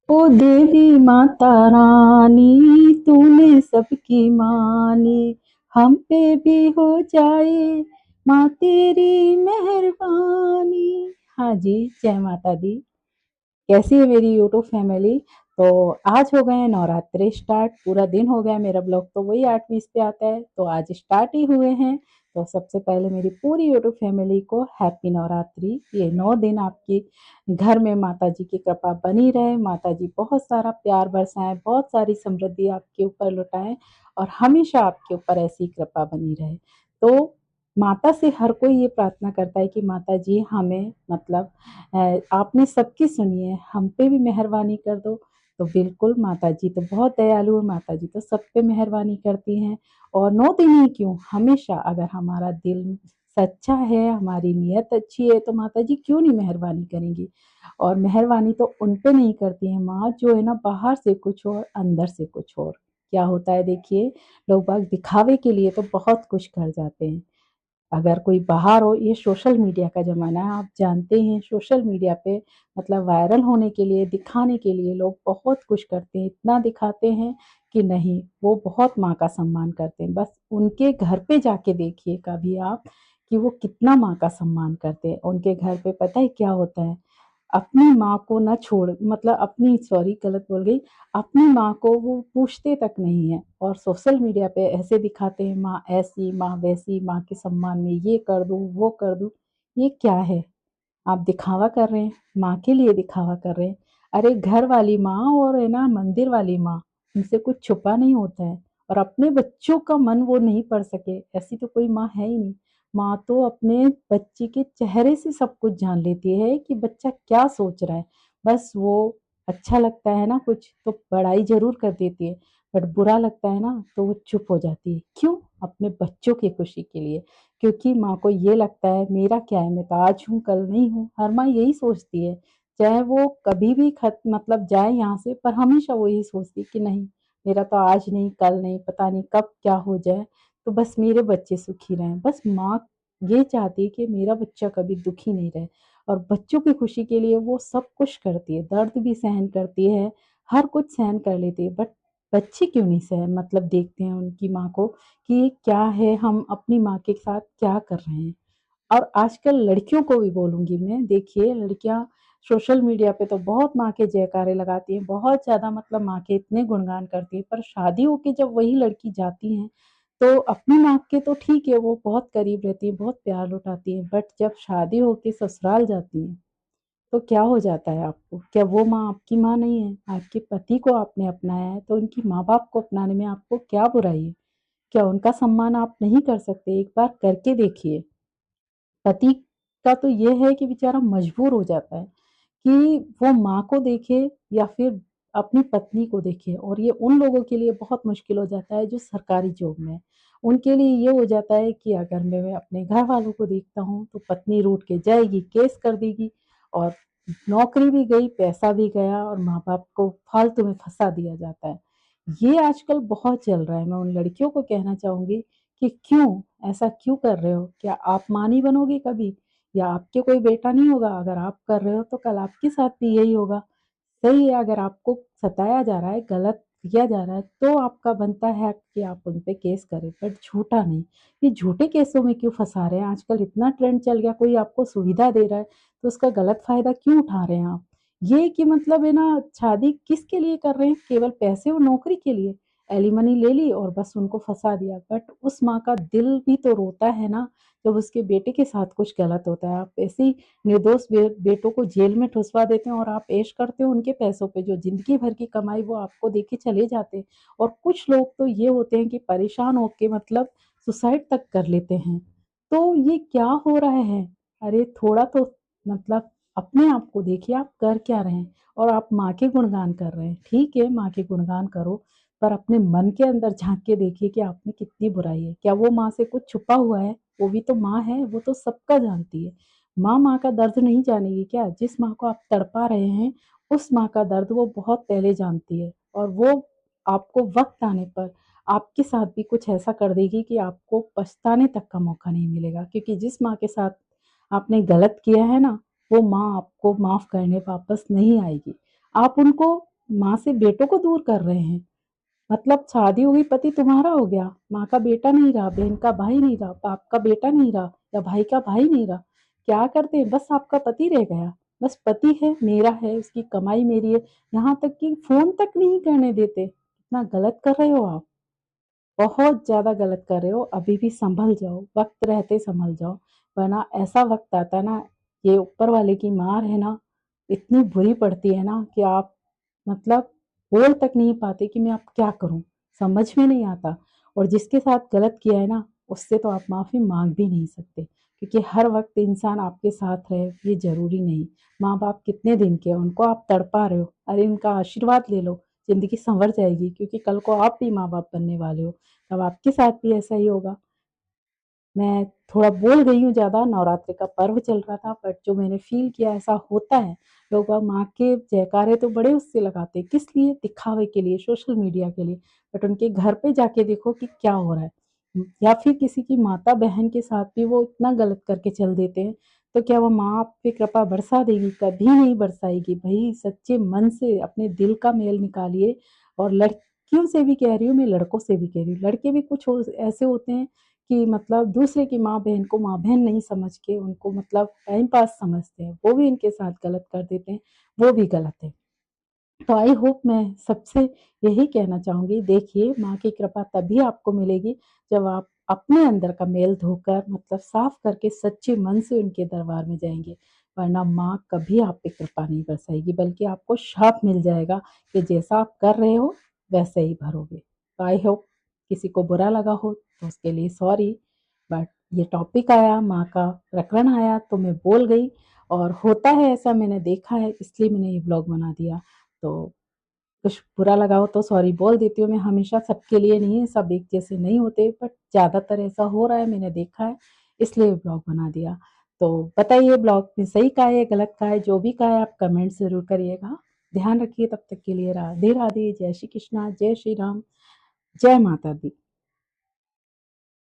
ओ देवी माता रानी, तूने सबकी मानी, हम पे भी हो जाए माँ तेरी मेहरबानी। हाँ जी, जय माता दी। कैसी है मेरी यूट्यूब फैमिली? तो आज हो गए हैं नवरात्रे स्टार्ट, पूरा दिन हो गया। मेरा ब्लॉग तो वही 8:20 पे आता है, तो आज स्टार्ट ही हुए हैं। तो सबसे पहले मेरी पूरी यूट्यूब फैमिली को हैप्पी नवरात्रि। ये 9 दिन आपकी घर में माता जी की कृपा बनी रहे, माता जी बहुत सारा प्यार बरसाएं, बहुत सारी समृद्धि आपके ऊपर लुटाएं और हमेशा आपके ऊपर ऐसी कृपा बनी रहे। तो माता से हर कोई ये प्रार्थना करता है कि माता जी हमें मतलब आपने सबकी सुनी है, हम पे भी मेहरबानी कर दो। तो बिल्कुल माता जी तो बहुत दयालु है, माता जी तो सब पे मेहरबानी करती हैं। और 9 दिन ही क्यों, हमेशा अगर हमारा दिल सच्चा है, हमारी नीयत अच्छी है, तो माता जी क्यों नहीं मेहरबानी करेंगी। और मेहरबानी तो उन पे नहीं करती है माँ जो है ना बाहर से कुछ और अंदर से कुछ और। क्या होता है देखिए, लोग बाग दिखावे के लिए तो बहुत कुछ कर जाते हैं। अगर कोई बाहर हो, ये सोशल मीडिया का ज़माना है, आप जानते हैं सोशल मीडिया पे मतलब वायरल होने के लिए, दिखाने के लिए लोग बहुत कुछ करते हैं, इतना दिखाते हैं कि नहीं, वो बहुत माँ का सम्मान करते हैं। बस उनके घर पे जाके देखिए कभी आप कि वो कितना माँ का सम्मान करते हैं। उनके घर पे पता है क्या होता है, अपनी माँ को ना छोड़ मतलब अपनी सॉरी गलत बोल गई, अपनी माँ को वो पूछते तक नहीं है। और सोशल मीडिया पे ऐसे दिखाते हैं माँ ऐसी, माँ वैसी, माँ के सम्मान में ये कर दूँ, वो कर दूँ। ये क्या है? आप दिखावा कर रहे हैं, माँ के लिए दिखावा कर रहे हैं। अरे घर वाली माँ और है ना मंदिर वाली माँ, इनसे कुछ छुपा नहीं होता है। और अपने बच्चों का मन वो नहीं पढ़ सके, ऐसी तो कोई माँ है ही नहीं। माँ तो अपने बच्चे के चेहरे से सब कुछ जान लेती है कि बच्चा क्या सोच रहा है। बस वो अच्छा लगता है ना कुछ तो बड़ाई ज़रूर कर देती है, बट बुरा लगता है ना तो वो चुप हो जाती है। क्यों? अपने बच्चों की खुशी के लिए। क्योंकि माँ को ये लगता है मेरा क्या है, मैं तो आज हूँ कल नहीं हूँ। हर माँ यही सोचती है, चाहे वो कभी भी खत मतलब जाए यहाँ से, पर हमेशा वो यही सोचती है कि नहीं, मेरा तो आज नहीं कल नहीं, पता नहीं कब क्या हो जाए, तो बस मेरे बच्चे सुखी रहें। बस माँ ये चाहती है कि मेरा बच्चा कभी दुखी नहीं रहे। और बच्चों की खुशी के लिए वो सब कुछ करती है, दर्द भी सहन करती है, हर कुछ सहन कर लेती है। बट बच्चे क्यों नहीं सहन मतलब देखते हैं उनकी माँ को कि ये क्या है, हम अपनी माँ के साथ क्या कर रहे हैं। और आजकल लड़कियों को भी बोलूँगी मैं, देखिए लड़कियाँ सोशल मीडिया पे तो बहुत माँ के जयकारे लगाती हैं, बहुत ज़्यादा मतलब माँ के इतने गुणगान करती हैं, पर शादी होके जब वही लड़की जाती हैं, तो अपनी माँ के तो ठीक है, वो बहुत करीब रहती है, बहुत प्यार लुटाती हैं, बट जब शादी होके ससुराल जाती हैं, तो क्या हो जाता है आपको? क्या वो माँ आपकी माँ नहीं है? आपके पति को आपने अपनाया है, तो उनकी माँ-बाप को अपनाने में आपको क्या बुराई है? क्या उनका सम्मान आप नहीं कर सकते? एक बार करके देखिए। पति का तो ये है कि बेचारा मजबूर हो जाता है कि वो माँ को देखे या फिर अपनी पत्नी को देखे, और ये उन लोगों के लिए बहुत मुश्किल हो जाता है जो सरकारी जॉब में है। उनके लिए ये हो जाता है कि अगर मैं अपने घर वालों को देखता हूँ तो पत्नी रूठ के जाएगी, केस कर देगी, और नौकरी भी गई, पैसा भी गया, और माँ-बाप को फालतू में फँसा दिया जाता है। ये आजकल बहुत चल रहा है। मैं उन लड़कियों को कहना चाहूँगी कि क्यों, ऐसा क्यों कर रहे हो? क्या आप माँ नहीं बनोगे कभी? या आपके कोई बेटा नहीं होगा? अगर आप कर रहे हो तो कल आपके साथ भी यही होगा। सही है, अगर आपको सताया जा रहा है, गलत किया जा रहा है, तो आपका बनता है कि आप उन पे केस करें, बट झूठा नहीं। ये झूठे केसों में क्यों फँसा रहे हैं? आजकल इतना ट्रेंड चल गया, कोई आपको सुविधा दे रहा है, तो उसका गलत फ़ायदा क्यों उठा रहे हैं आप? ये कि मतलब है ना, शादी किसके लिए कर रहे हैं? केवल पैसे और नौकरी के लिए? एलिमनी ले ली और बस उनको फँसा दिया। बट उस माँ का दिल भी तो रोता है ना, जब उसके बेटे के साथ कुछ गलत होता है। आप ऐसे ही निर्दोष बेटों को जेल में ठुसवा देते हैं और आप ऐश करते हो उनके पैसों पे, जो ज़िंदगी भर की कमाई वो आपको देके चले जाते हैं। और कुछ लोग तो ये होते हैं कि परेशान होके मतलब सुसाइड तक कर लेते हैं। तो ये क्या हो रहा है? अरे थोड़ा तो मतलब अपने आप को देखिए, आप कर क्या रहे हैं? और आप माँ के गुणगान कर रहे हैं। ठीक है, माँ के गुणगान करो, पर अपने मन के अंदर झाँक के देखिए कि आप में कितनी बुराई है। क्या वो माँ से कुछ छुपा हुआ है? वो भी तो माँ है, वो तो सबका जानती है। माँ का दर्द नहीं जानेगी क्या? जिस माँ को आप तड़पा रहे हैं, उस माँ का दर्द वो बहुत पहले जानती है, और वो आपको वक़्त आने पर आपके साथ भी कुछ ऐसा कर देगी कि आपको पछताने तक का मौका नहीं मिलेगा। क्योंकि जिस माँ के साथ आपने गलत किया है ना, वो माँ आपको माफ़ करने वापस नहीं आएगी। आप उनको माँ से बेटों को दूर कर रहे हैं। मतलब शादी हो गई, पति तुम्हारा हो गया, माँ का बेटा नहीं रहा, बहन का भाई नहीं रहा, बाप का बेटा नहीं रहा, या भाई का भाई नहीं रहा। क्या करते हैं, बस आपका पति रह गया। बस पति है, मेरा है, उसकी कमाई मेरी है। यहाँ तक कि फोन तक नहीं करने देते। इतना गलत कर रहे हो आप, बहुत ज्यादा गलत कर रहे हो। अभी भी संभल जाओ, वक्त रहते संभल जाओ, वरना ऐसा वक्त आता है ना, ये ऊपर वाले की मार है ना, इतनी बुरी पड़ती है ना कि आप मतलब बोल तक नहीं पाते कि मैं अब क्या करूं, समझ में नहीं आता। और जिसके साथ गलत किया है ना, उससे तो आप माफी मांग भी नहीं सकते, क्योंकि हर वक्त इंसान आपके साथ रहे ये जरूरी नहीं। माँ बाप कितने दिन के हैं, उनको आप तड़पा रहे हो, अरे उनका आशीर्वाद ले लो, जिंदगी संवर जाएगी, क्योंकि कल को आप भी माँ बाप बनने वाले हो, तब आपके साथ भी ऐसा ही होगा। मैं थोड़ा बोल गई हूँ ज़्यादा, नवरात्रि का पर्व चल रहा था, बट जो मैंने फ़ील किया ऐसा होता है। लोग अब माँ के जयकारे तो बड़े उससे लगाते हैं, किस लिए? दिखावे के लिए, सोशल मीडिया के लिए। बट उनके घर पे जाके देखो कि क्या हो रहा है। या फिर किसी की माता-बहन के साथ भी वो इतना गलत करके चल देते हैं, तो क्या वो माँ आप पे कृपा बरसा देगी? कभी नहीं बरसाएगी। भई सच्चे मन से अपने दिल का मेल निकालिए। और लड़कियों से भी कह रही हूँ मैं, लड़कों से भी कह रही हूँ। लड़के भी कुछ हो ऐसे होते हैं कि मतलब दूसरे की माँ-बहन को माँ-बहन नहीं समझ के उनको मतलब टाइम पास समझते हैं, वो भी इनके साथ गलत कर देते हैं, वो भी गलत है। तो आई होप मैं सबसे यही कहना चाहूँगी, देखिए माँ की कृपा तभी आपको मिलेगी जब आप अपने अंदर का मेल धोकर मतलब साफ करके सच्चे मन से उनके दरबार में जाएँगे। वरना माँ कभी आप पे कृपा नहीं बरसाएगी, बल्कि आपको शाप मिल जाएगा कि जैसा आप कर रहे हो वैसे ही भरोगे। तो आई होप किसी को बुरा लगा हो तो उसके लिए सॉरी, बट ये टॉपिक आया, माँ का प्रकरण आया तो मैं बोल गई। और होता है ऐसा, मैंने देखा है, इसलिए मैंने ये ब्लॉग बना दिया। तो कुछ बुरा लगा हो तो सॉरी बोल देती हूँ मैं। हमेशा सबके लिए नहीं, सब एक जैसे नहीं होते, बट ज़्यादातर ऐसा हो रहा है, मैंने देखा है, इसलिए ब्लॉग बना दिया। तो बताइए ब्लॉग में सही का है गलत का है, जो भी का है आप कमेंट ज़रूर करिएगा। ध्यान रखिए, तब तक के लिए राधे राधे, जय श्री कृष्णा, जय श्री राम, जय माता दी।